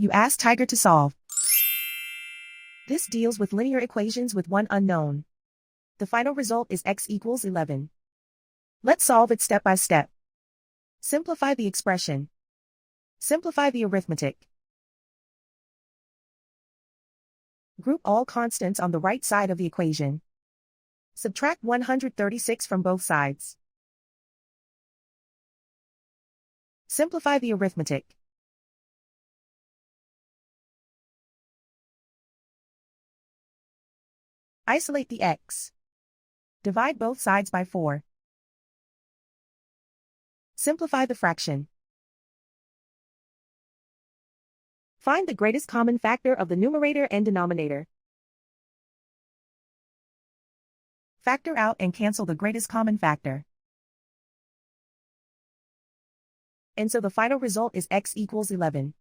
You ask Tiger to solve. This deals with linear equations with one unknown. The final result is x equals 11. Let's solve it step by step. Simplify the expression. Simplify the arithmetic. Group all constants on the right side of the equation. Subtract 136 from both sides. Simplify the arithmetic. Isolate the x. Divide both sides by 4. Simplify the fraction. Find the greatest common factor of the numerator and denominator. Factor out and cancel the greatest common factor. And so the final result is x equals 11.